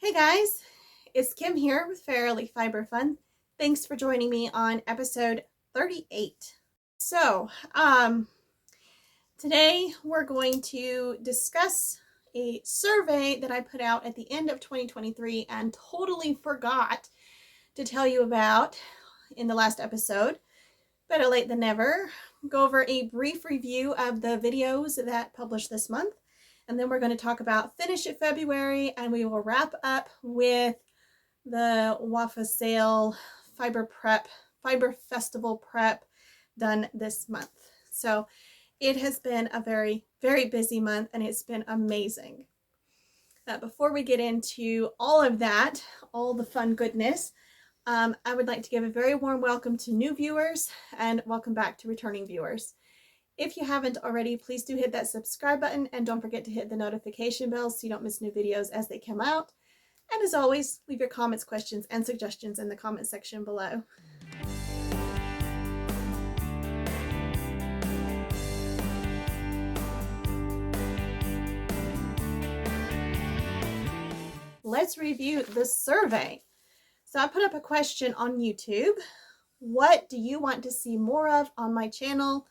Hey guys, it's Kim here with Fairily Fiber Fun. Thanks for joining me on episode 38. So, today we're going to discuss a survey that I put out at the end of 2023 and totally forgot to tell you about in the last episode. Better late than never. Go over a brief review of the videos that published this month. And then we're going to talk about Finish It February, and we will wrap up with the WAFA Sale Fiber Festival prep done this month. So it has been a very, very busy month, and it's been amazing. Before we get into all of that, all the fun goodness, I would like to give a very warm welcome to new viewers and welcome back to returning viewers. If you haven't already, please do hit that subscribe button and don't forget to hit the notification bell so you don't miss new videos as they come out. And as always, leave your comments, questions, and suggestions in the comment section below. Let's review the survey. So I put up a question on YouTube. What do you want to see more of on my channel?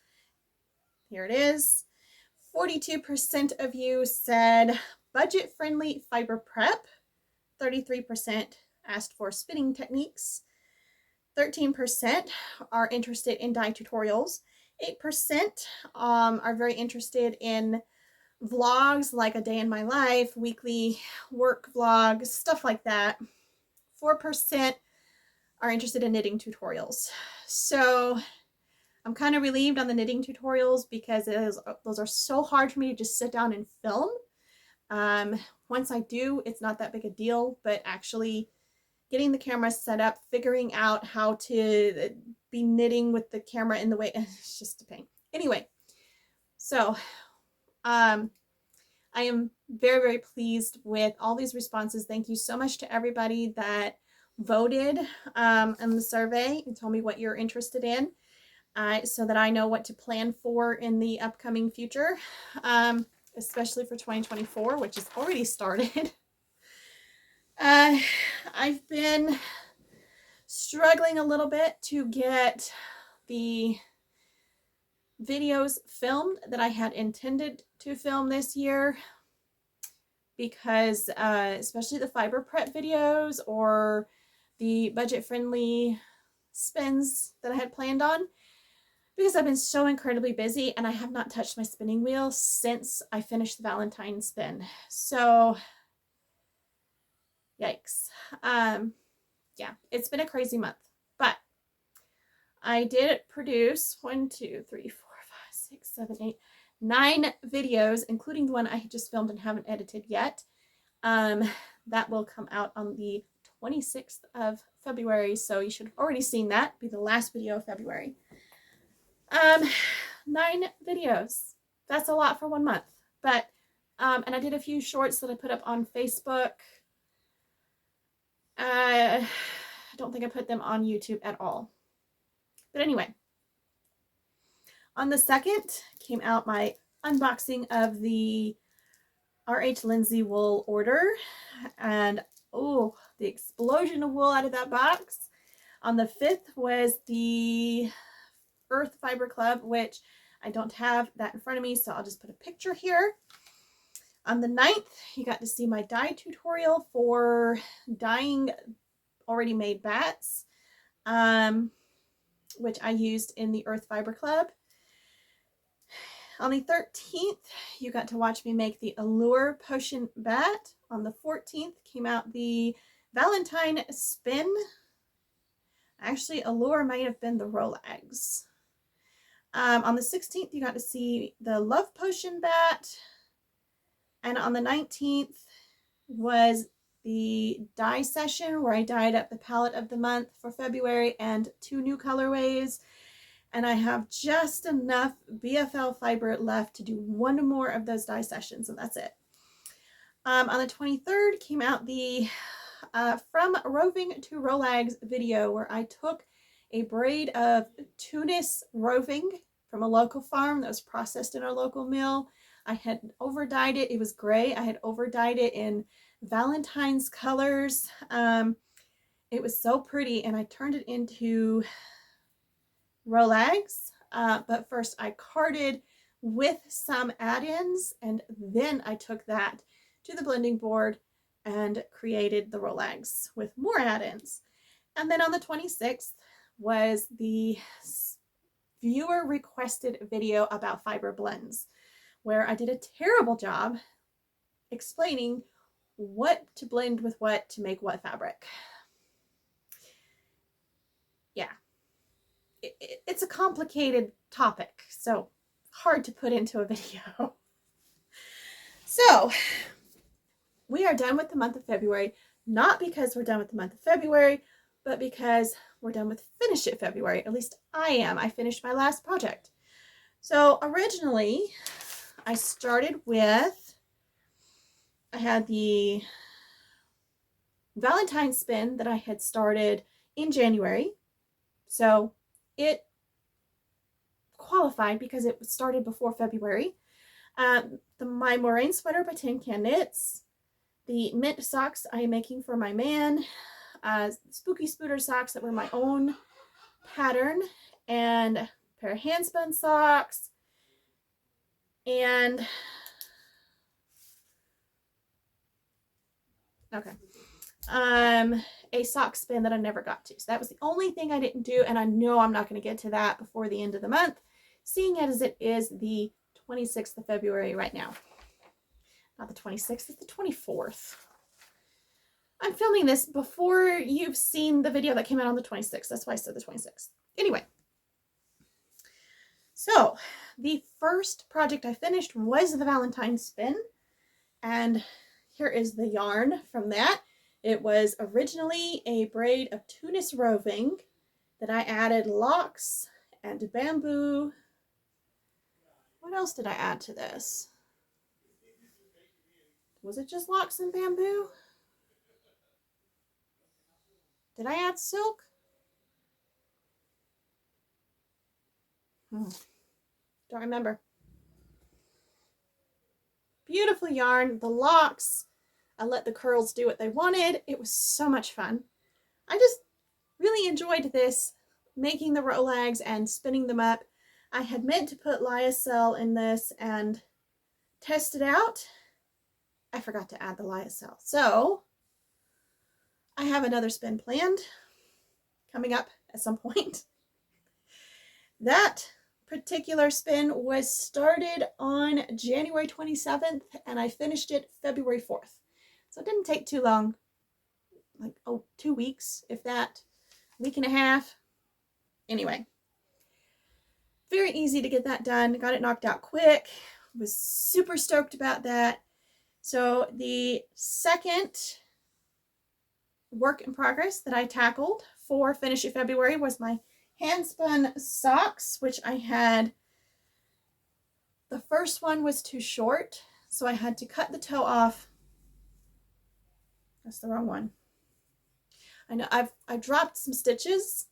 Here it is. 42% of you said budget-friendly fiber prep. 33% asked for spinning techniques. 13% are interested in dye tutorials. 8% are very interested in vlogs like a day in my life, weekly work vlogs, stuff like that. 4% are interested in knitting tutorials. So I'm kind of relieved on the knitting tutorials because those are so hard for me to just sit down and film. Once I do, it's not that big a deal, but actually getting the camera set up, figuring out how to be knitting with the camera in the way, it's just a pain. Anyway, so I am very, very pleased with all these responses. Thank you so much to everybody that voted in the survey and told me what you're interested in. So that I know what to plan for in the upcoming future, especially for 2024, which has already started. I've been struggling a little bit to get the videos filmed that I had intended to film this year because especially the fiber prep videos or the budget-friendly spins that I had planned on, because I've been so incredibly busy and I have not touched my spinning wheel since I finished the Valentine spin. So, yikes. Yeah, it's been a crazy month. But I did produce 9 videos, including the one I just filmed and haven't edited yet. That will come out on the 26th of February. So you should have already seen that. Be the last video of February. 9 videos. That's a lot for 1 month. But, and I did a few shorts that I put up on Facebook. I don't think I put them on YouTube at all. But anyway, on the 2nd came out my unboxing of the RH Lindsay wool order. And, oh, the explosion of wool out of that box. On the 5th was the Earth Fiber Club, which I don't have that in front of me, so I'll just put a picture here. On the 9th, you got to see my dye tutorial for dyeing already made bats, which I used in the Earth Fiber Club. On the 13th, you got to watch me make the Allure Potion bat. On the 14th came out the Valentine spin. Actually, Allure might have been the Rolex. On the 16th, you got to see the Love Potion bat. And on the 19th was the dye session where I dyed up the palette of the month for February and 2 new colorways. And I have just enough BFL fiber left to do 1 more of those dye sessions, and that's it. On the 23rd came out the From Roving to Rolex video where I took a braid of Tunis roving from a local farm that was processed in our local mill. I had over-dyed it. It was gray. I had over-dyed it in Valentine's colors. It was so pretty, and I turned it into rollags. But first I carded with some add-ins, and then I took that to the blending board and created the rollags with more add-ins. And then on the 26th was the viewer requested video about fiber blends, where I did a terrible job explaining what to blend with what to make what fabric. Yeah, it's a complicated topic, so hard to put into a video. So we are done with the month of February, not because we're done with the month of February, but because we're done with Finish It February. At least I am. I finished my last project. So originally I started with, I had the Valentine spin that I had started in January. So it qualified because it started before February. My Moraine sweater by TinCan Knits, the mint socks I am making for my man, spooky Spooder socks that were my own pattern, and a pair of Handspun socks, and a sock spin that I never got to. So that was the only thing I didn't do, and I know I'm not going to get to that before the end of the month, seeing as it is the 26th of February right now. Not the 26th, it's the 24th. I'm filming this before you've seen the video that came out on the 26th. That's why I said the 26th. Anyway, so the first project I finished was the Valentine spin, and here is the yarn from that. It was originally a braid of Tunis roving that I added locks and bamboo. What else did I add to this? Was it just locks and bamboo? Did I add silk? Don't remember. Beautiful yarn. The locks, I let the curls do what they wanted. It was so much fun. I just really enjoyed this, making the rollags and spinning them up. I had meant to put lyocell in this and test it out. I forgot to add the lyocell. So I have another spin planned coming up at some point. That particular spin was started on January 27th and I finished it February 4th. So it didn't take too long, like 2 weeks, if that, week and a half. Anyway, very easy to get that done. Got it knocked out quick. Was super stoked about that. So the second work in progress that I tackled for Finish It February was my Handspun socks, which I had, the first one was too short, so I had to cut the toe off. That's the wrong one. I know I dropped some stitches,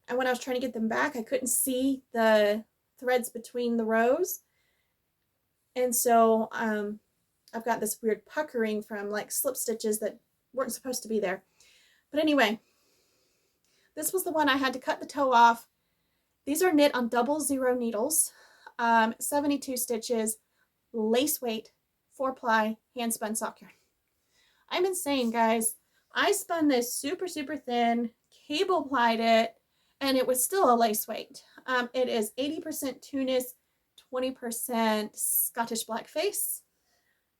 and when I was trying to get them back, I couldn't see the threads between the rows, and so I've got this weird puckering from like slip stitches that weren't supposed to be there. But anyway, this was the one I had to cut the toe off. These are knit on 00 needles, 72 stitches, lace weight, 4-ply, hand-spun sock yarn. I'm insane, guys. I spun this super, super thin, cable plied it, and it was still a lace weight. It is 80% Tunis, 20% Scottish Blackface.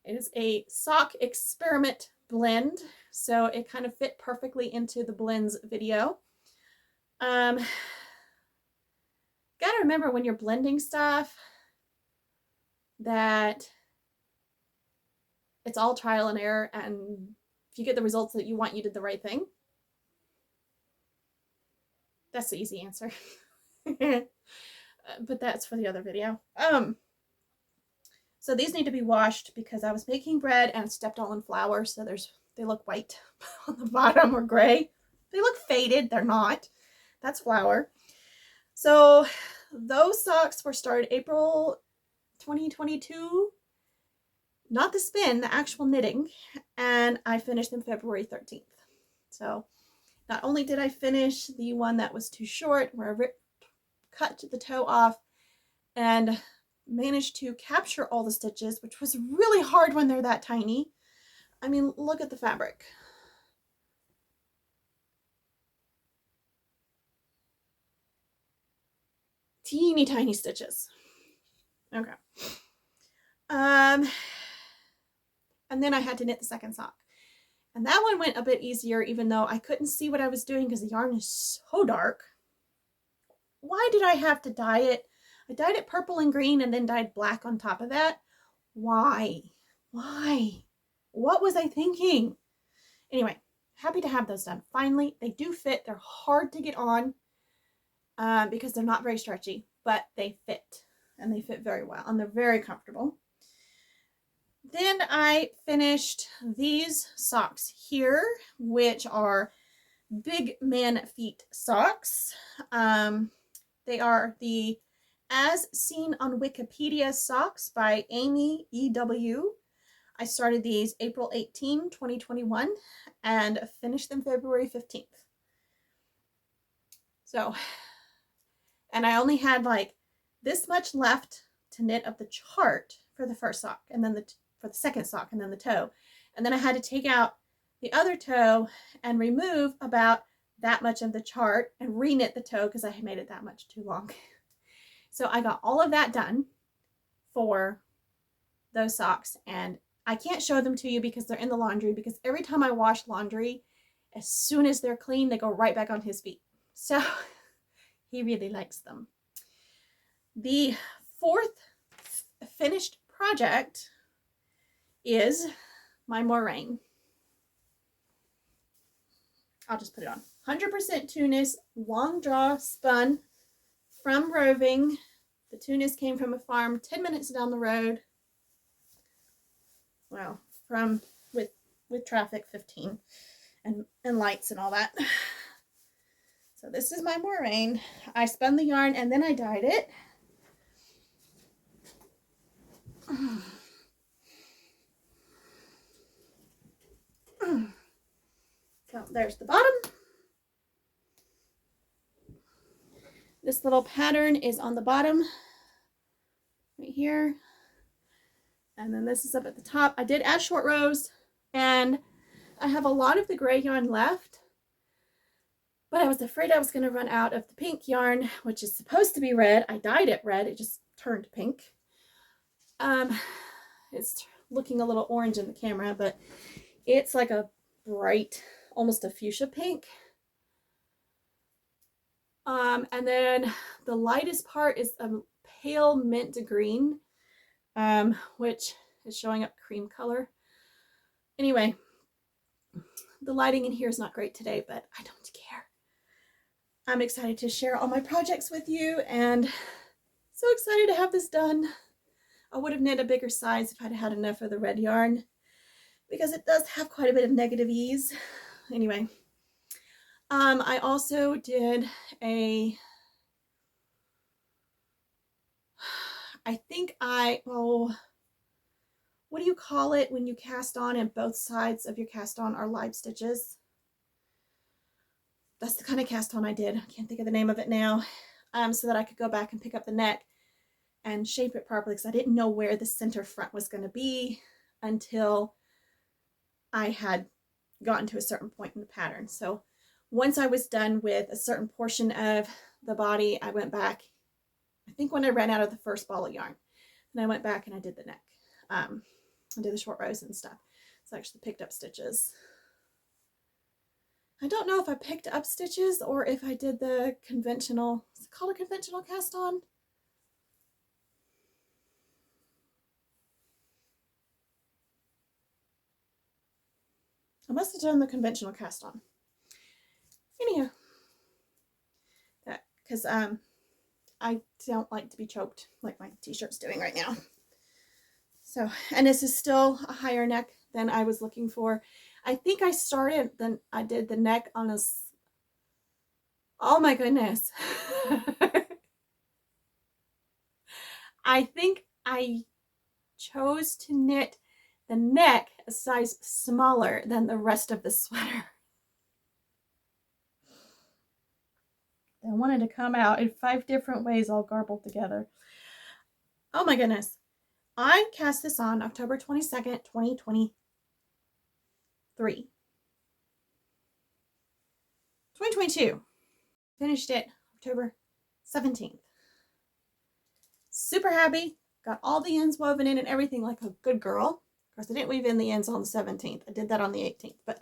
It is a sock experiment blend, so it kind of fit perfectly into the blends video. Gotta remember when you're blending stuff that it's all trial and error, and if you get the results that you want, you did the right thing. That's the easy answer. But that's for the other video. So these need to be washed because I was making bread and stepped all in flour, so they look white on the bottom or gray. They look faded. They're not. That's flour. So those socks were started April 2022. not the spin, the actual knitting, and I finished them February 13th. So not only did I finish the one that was too short, where I cut the toe off and managed to capture all the stitches, which was really hard when they're that tiny. I mean, look at the fabric. Teeny tiny stitches. Okay. And then I had to knit the second sock. And that one went a bit easier, even though I couldn't see what I was doing because the yarn is so dark. Why did I have to dye it? I dyed it purple and green and then dyed black on top of that. Why? Why? What was I thinking? Anyway, happy to have those done. Finally, they do fit. They're hard to get on because they're not very stretchy, but they fit. And they fit very well. And they're very comfortable. Then I finished these socks here, which are Big Man Feet socks. They are the As Seen on Wikipedia Socks by Amy E.W. I started these April 18, 2021 and finished them February 15th. So, and I only had like this much left to knit of the chart for the first sock and then for the second sock and then the toe. And then I had to take out the other toe and remove about that much of the chart and re-knit the toe because I had made it that much too long. So I got all of that done for those socks, and I can't show them to you because they're in the laundry, because every time I wash laundry, as soon as they're clean, they go right back on his feet. So he really likes them. The fourth finished project is my Moraine. I'll just put it on. 100% Tunis, long draw spun from roving. The Tunis came from a farm 10 minutes down the road. Well, from with traffic 15 and lights and all that. So this is my Moraine. I spun the yarn and then I dyed it. So there's the bottom. This little pattern is on the bottom right here. And then this is up at the top. I did add short rows and I have a lot of the gray yarn left, but I was afraid I was going to run out of the pink yarn, which is supposed to be red. I dyed it red. It just turned pink. It's looking a little orange in the camera, but it's like a bright, almost a fuchsia pink. And then the lightest part is a pale mint green, which is showing up cream color. Anyway, the lighting in here is not great today, but I don't care. I'm excited to share all my projects with you and so excited to have this done. I would have knit a bigger size if I'd had enough of the red yarn because it does have quite a bit of negative ease. Anyway, I also did a, what do you call it when you cast on and both sides of your cast on are live stitches? That's the kind of cast on I did. I can't think of the name of it now. So that I could go back and pick up the neck and shape it properly, because I didn't know where the center front was going to be until I had gotten to a certain point in the pattern. So once I was done with a certain portion of the body, I went back, I think when I ran out of the first ball of yarn, and I went back and I did the neck. I did the short rows and stuff. So I actually picked up stitches. I don't know if I picked up stitches or if I did the conventional, is it called a conventional cast on? I must have done the conventional cast on. Anyhow, that, because I don't like to be choked like my t-shirt's doing right now. So, and this is still a higher neck than I was looking for. I think I started, then I did the neck on a, oh my goodness. I think I chose to knit the neck a size smaller than the rest of the sweater. I wanted to come out in 5 different ways all garbled together. Oh my goodness. I cast this on October 22nd, 2023. 2022. Finished it October 17th. Super happy. Got all the ends woven in and everything like a good girl. Of course, I didn't weave in the ends on the 17th. I did that on the 18th, but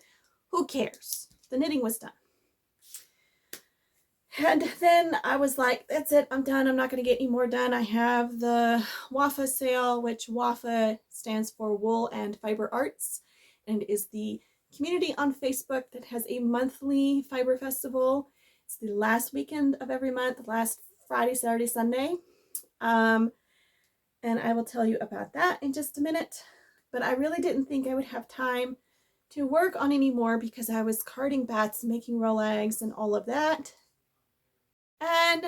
who cares? The knitting was done. And then I was like, that's it. I'm done. I'm not going to get any more done. I have the WAFA Sale, which WAFA stands for Wool and Fiber Arts, and is the community on Facebook that has a monthly fiber festival. It's the last weekend of every month, last Friday, Saturday, Sunday. And I will tell you about that in just a minute. But I really didn't think I would have time to work on any more because I was carding bats, making roll eggs, and all of that. And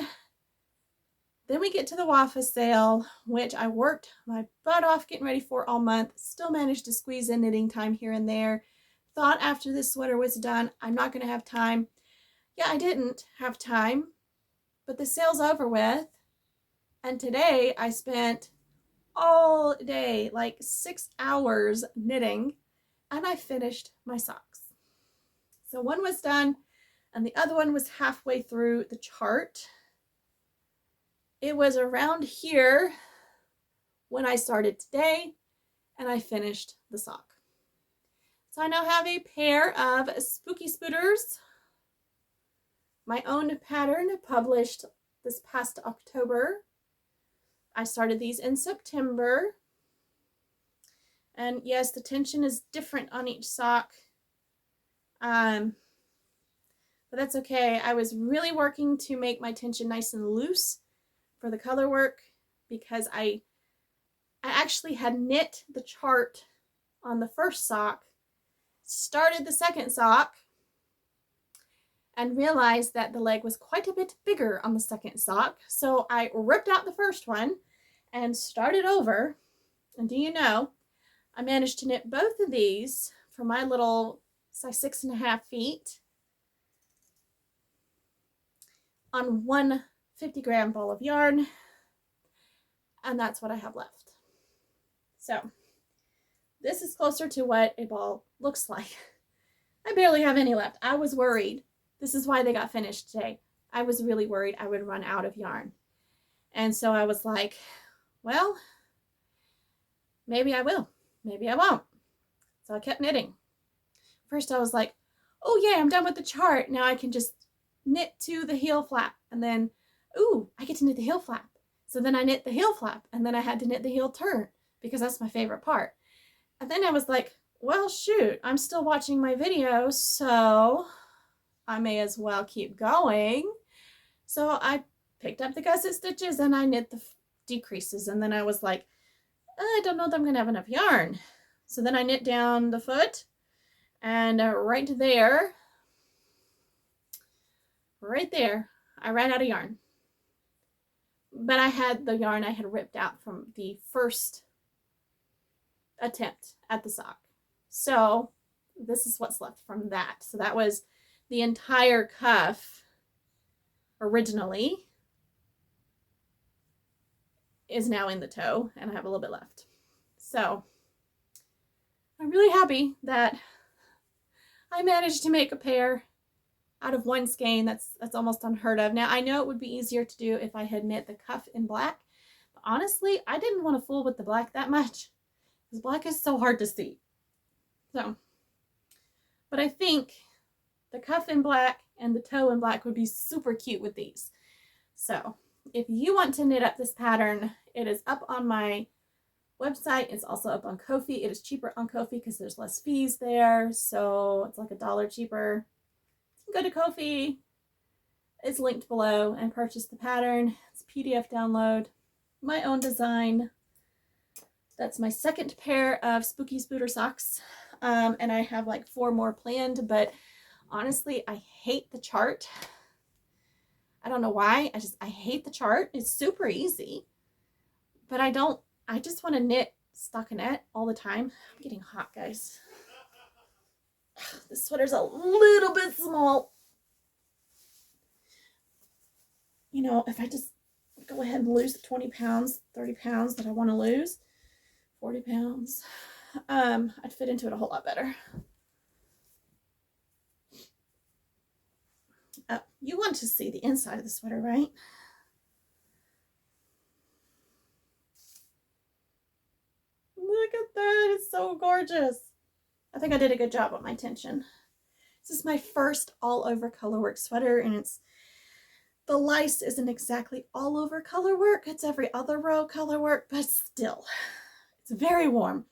then we get to the WAFA Sale, which I worked my butt off getting ready for all month. Still managed to squeeze in knitting time here and there. Thought after this sweater was done, I'm not going to have time. Yeah, I didn't have time, but the sale's over with. And today I spent all day, like 6 hours knitting, and I finished my socks. So one was done, and the other one was halfway through the chart. It was around here when I started today, and I finished the sock. So I now have a pair of Spooky Spooders, my own pattern published this past October. I started these in September. And yes, the tension is different on each sock. But that's okay. I was really working to make my tension nice and loose for the color work because I actually had knit the chart on the first sock, started the second sock, and realized that the leg was quite a bit bigger on the second sock. So I ripped out the first one and started over. And do you know, I managed to knit both of these for my little size 6.5 feet on one 50-gram ball of yarn. And that's what I have left. So this is closer to what a ball looks like. I barely have any left. I was worried. This is why they got finished today. I was really worried I would run out of yarn. And so I was like, well, maybe I will. Maybe I won't. So I kept knitting. First I was like, oh yeah, I'm done with the chart. Now I can just knit to the heel flap. And then, ooh, I get to knit the heel flap. So then I knit the heel flap. And then I had to knit the heel turn because that's my favorite part. And then I was like, well, shoot, I'm still watching my video, so I may as well keep going. So I picked up the gusset stitches and I knit the decreases. And then I was like, I don't know that I'm going to have enough yarn. So then I knit down the foot, and right there, I ran out of yarn. But I had the yarn I had ripped out from the first attempt at the sock. So this is what's left from that. So that was the entire cuff originally, is now in the toe, and I have a little bit left. So I'm really happy that I managed to make a pair out of one skein. That's almost unheard of. Now I know it would be easier to do if I had knit the cuff in black, but honestly I didn't want to fool with the black that much because black is so hard to see. So, but I think the cuff in black and the toe in black would be super cute with these. So if you want to knit up this pattern, it is up on my website. It's also up on Ko-fi. It is cheaper on Ko-fi because there's less fees there. So it's like $1 cheaper. You can go to Ko-fi. It's linked below and purchase the pattern. It's a PDF download. My own design. That's my second pair of Spooky Spooder socks. And I have like 4 more planned, but honestly, I hate the chart. I don't know why. I hate the chart. It's super easy, but I just want to knit stockinette all the time. I'm getting hot, guys. This sweater's a little bit small. You know, if I just go ahead and lose the 20 pounds, 30 pounds that I want to lose, 40 pounds, I'd fit into it a whole lot better. You want to see the inside of the sweater, right? Look at that, it's so gorgeous. I think I did a good job with my tension. This is my first all over colorwork sweater, and the lice isn't exactly all over colorwork. It's every other row colorwork, but still, it's very warm.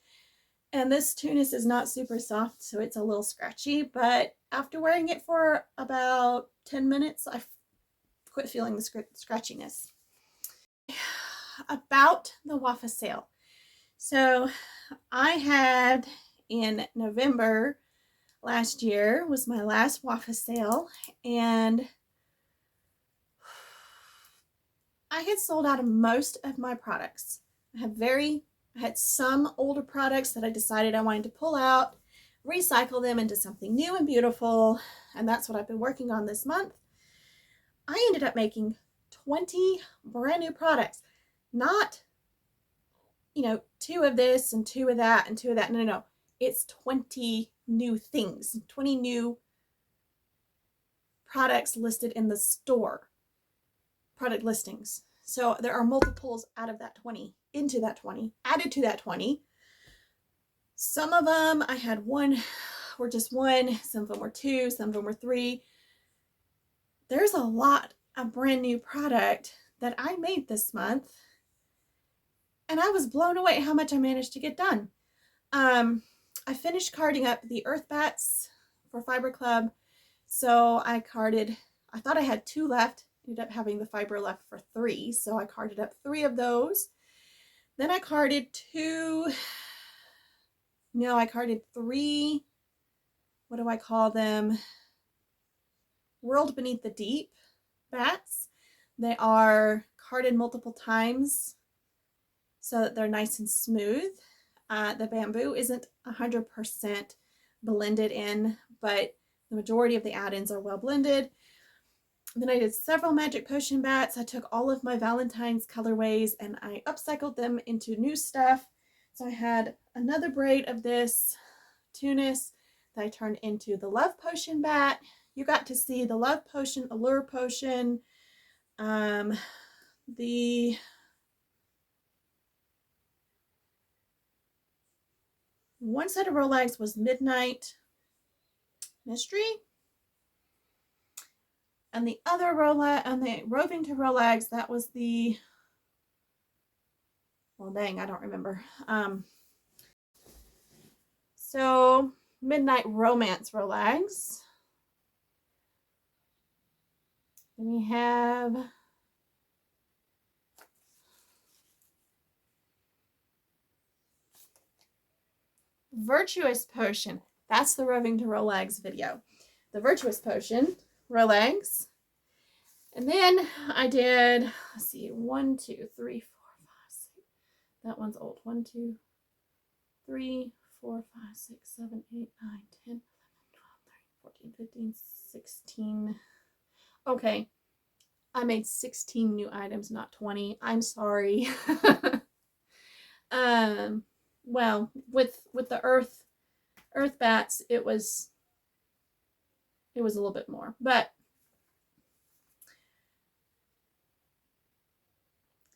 And this Tunis is not super soft, so it's a little scratchy, but after wearing it for about 10 minutes, I quit feeling the scratchiness. About the WAFA sale. So I had in November last year was my last WAFA sale, and I had sold out of most of my products. I had some older products that I decided I wanted to pull out, recycle them into something new and beautiful, and that's what I've been working on this month. I ended up making 20 brand new products. Not, you know, 2 of this and 2 of that and 2 of that. No. It's 20 new things, 20 new products listed in the store. Product listings. So there are multiples out of that 20, into that 20, added to that 20. Some of them I had were just 1, some of them were 2, some of them were 3. There's a lot of brand new product that I made this month, and I was blown away at how much I managed to get done. I finished carding up the earth bats for Fiber Club, so I thought I had 2 left. Ended up having the fiber left for 3, so I carded up 3 of those. Then I carded 3, what do I call them? World Beneath the Deep bats. They are carded multiple times so that they're nice and smooth. The bamboo isn't 100% blended in, but the majority of the add-ins are well blended. Then I did several Magic Potion bats. I took all of my Valentine's colorways and I upcycled them into new stuff. So I had another braid of this Tunis that I turned into the Love Potion bat. You got to see the Love Potion, Allure Potion, the one set of Rolex was Midnight Mystery. And the other Rolex, and the Roving to Rolex, that was the, well, dang, I don't remember. So Midnight Romance Rolex. Then we have Virtuous Potion. That's the Roving to Rolex video. The Virtuous Potion, Rolex. And then I did, let's see, 1, 2, 3, 4, 5, 6. That one's old. 1, 2, 3, 4, 5, 6, 7, 8, 9, 10, 11, 12, 13, 14, 15, 16. Okay. I made 16 new items, not 20. I'm sorry. Well, with the earth bats, it was a little bit more, but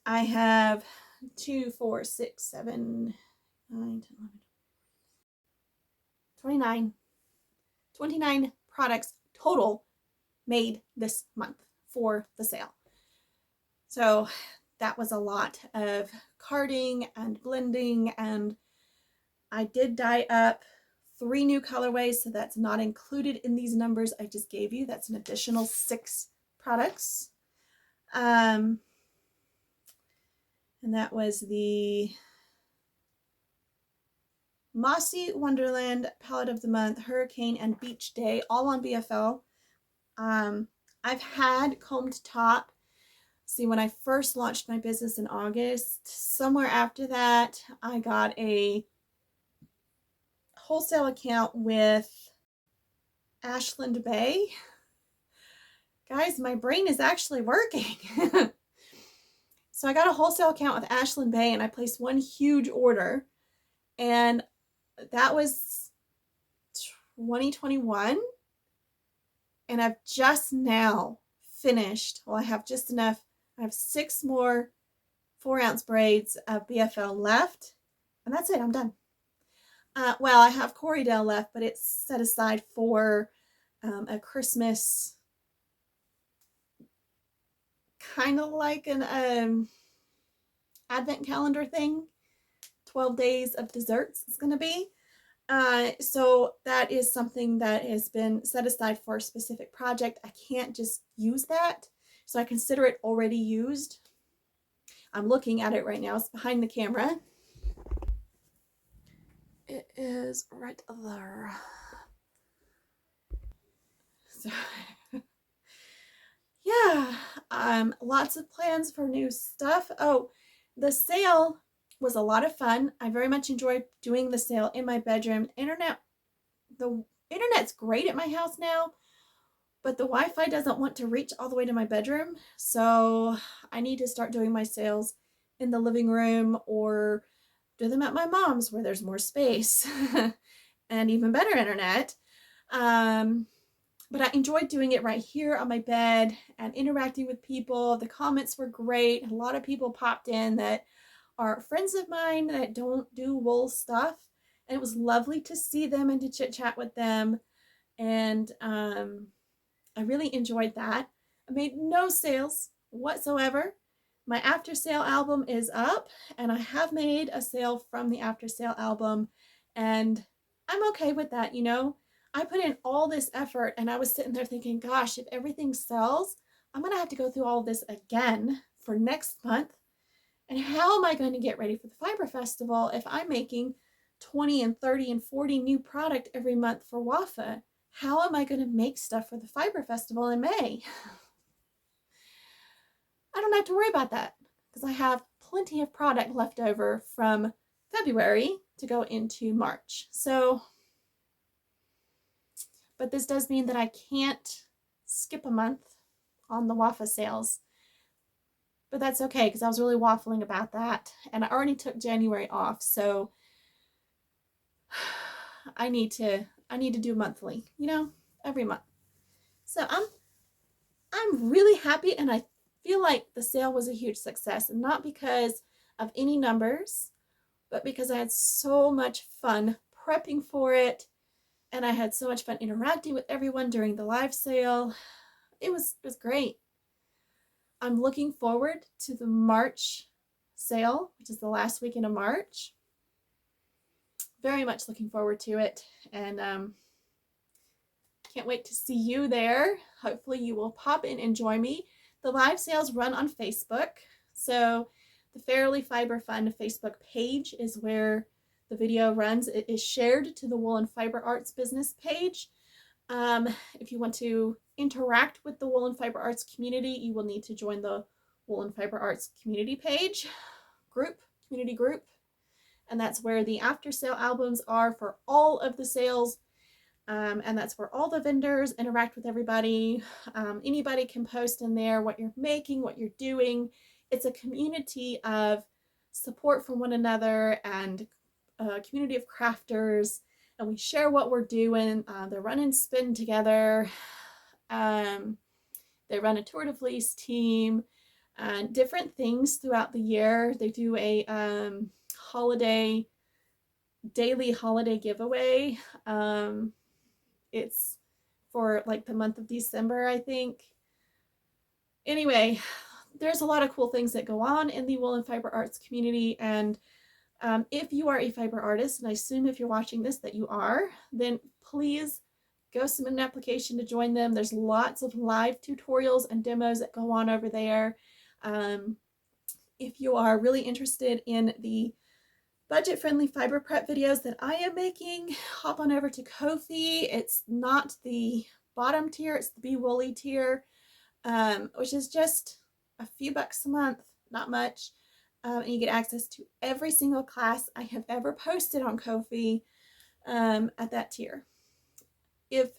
I have 2, 4, 6, 7, 9, 10, 11, 29 products total made this month for the sale. So that was a lot of carding and blending, and I did dye up 3 new colorways, so that's not included in these numbers I just gave you. That's an additional 6 products. And that was the Mossy Wonderland Palette of the Month, Hurricane, and Beach Day, all on BFL. I've had Combed Top See, when I first launched my business in August, somewhere after that, I got a wholesale account with Ashland Bay. Guys, my brain is actually working. So I got a wholesale account with Ashland Bay and I placed one huge order, and that was 2021. And I've just now finished, well, I have just enough, I have 6 more 4-ounce braids of BFL left, and that's it, I'm done. Well, I have Corriedale left, but it's set aside for a Christmas, kind of like an advent calendar thing. 12 days of desserts is going to be. So that is something that has been set aside for a specific project. I can't just use that, so I consider it already used. I'm looking at it right now. It's behind the camera. It is right there. So yeah, lots of plans for new stuff. Oh, the sale was a lot of fun. I very much enjoyed doing the sale in my bedroom. The internet's great at my house now, but the Wi-Fi doesn't want to reach all the way to my bedroom. So I need to start doing my sales in the living room or do them at my mom's where there's more space and even better internet. But I enjoyed doing it right here on my bed and interacting with people. The comments were great. A lot of people popped in that are friends of mine that don't do wool stuff. And it was lovely to see them and to chit chat with them. And I really enjoyed that. I made no sales whatsoever. My after sale album is up, and I have made a sale from the after sale album, and I'm okay with that, you know. I put in all this effort, and I was sitting there thinking, gosh, if everything sells, I'm going to have to go through all of this again for next month. And how am I going to get ready for the Fiber Festival if I'm making 20 and 30 and 40 new product every month for WAFA? How am I going to make stuff for the Fiber Festival in May? I don't have to worry about that because I have plenty of product left over from February to go into March. So, but this does mean that I can't skip a month on the WAFA sales. But that's okay because I was really waffling about that. And I already took January off, so I need to do monthly, you know, every month. So I'm really happy, and I feel like the sale was a huge success, and not because of any numbers, but because I had so much fun prepping for it, and I had so much fun interacting with everyone during the live sale. It was great. I'm looking forward to the March sale, which is the last weekend of March. Very much looking forward to it, and can't wait to see you there. Hopefully you will pop in and join me. The live sales run on Facebook, so the Fairily Fiber Fun Facebook page is where the video runs. It is shared to the Wool and Fiber Arts business page. If you want to interact with the Wool and Fiber Arts community, you will need to join the Wool and Fiber Arts community page, community group, and that's where the after sale albums are for all of the sales. And that's where all the vendors interact with everybody. Anybody can post in there what you're making, what you're doing. It's a community of support for one another and a community of crafters, and we share what we're doing. They're running Spin together. They run a Tour de Fleece team and different things throughout the year. They do a daily holiday giveaway. It's for like the month of December, I think. Anyway, there's a lot of cool things that go on in the Wool and Fiber Arts community, and if you are a fiber artist, and I assume if you're watching this that you are, then please go submit an application to join them. There's lots of live tutorials and demos that go on over there. If you are really interested in the budget-friendly fiber prep videos that I am making, hop on over to Ko-fi. It's not the bottom tier, it's the Be Woolly tier, which is just a few bucks a month, not much. And you get access to every single class I have ever posted on Ko-fi at that tier. If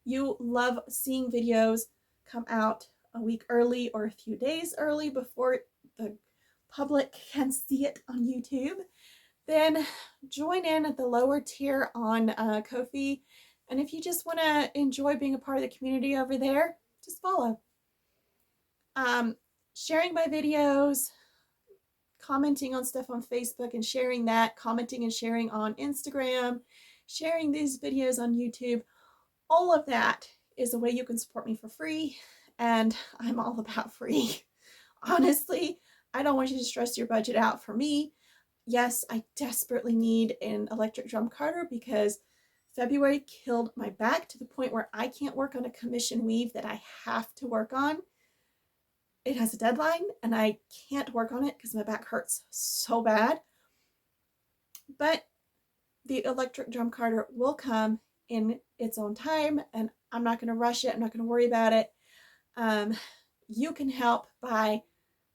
you love seeing videos come out a week early or a few days early before the public can see it on YouTube, then join in at the lower tier on Ko-fi. And if you just want to enjoy being a part of the community over there, just follow. Sharing my videos, commenting on stuff on Facebook and sharing that, commenting and sharing on Instagram, sharing these videos on YouTube, all of that is a way you can support me for free, and I'm all about free. Honestly, I don't want you to stress your budget out for me. Yes, I desperately need an electric drum carder because February killed my back to the point where I can't work on a commission weave that I have to work on. It has a deadline and I can't work on it because my back hurts so bad. But the electric drum carder will come in its own time, and I'm not going to rush it. I'm not going to worry about it. You can help by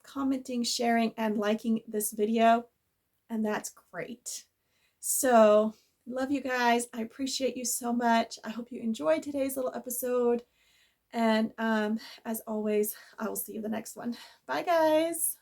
commenting, sharing, and liking this video, and that's great. So, love you guys. I appreciate you so much. I hope you enjoyed today's little episode. And as always, I will see you in the next one. Bye, guys.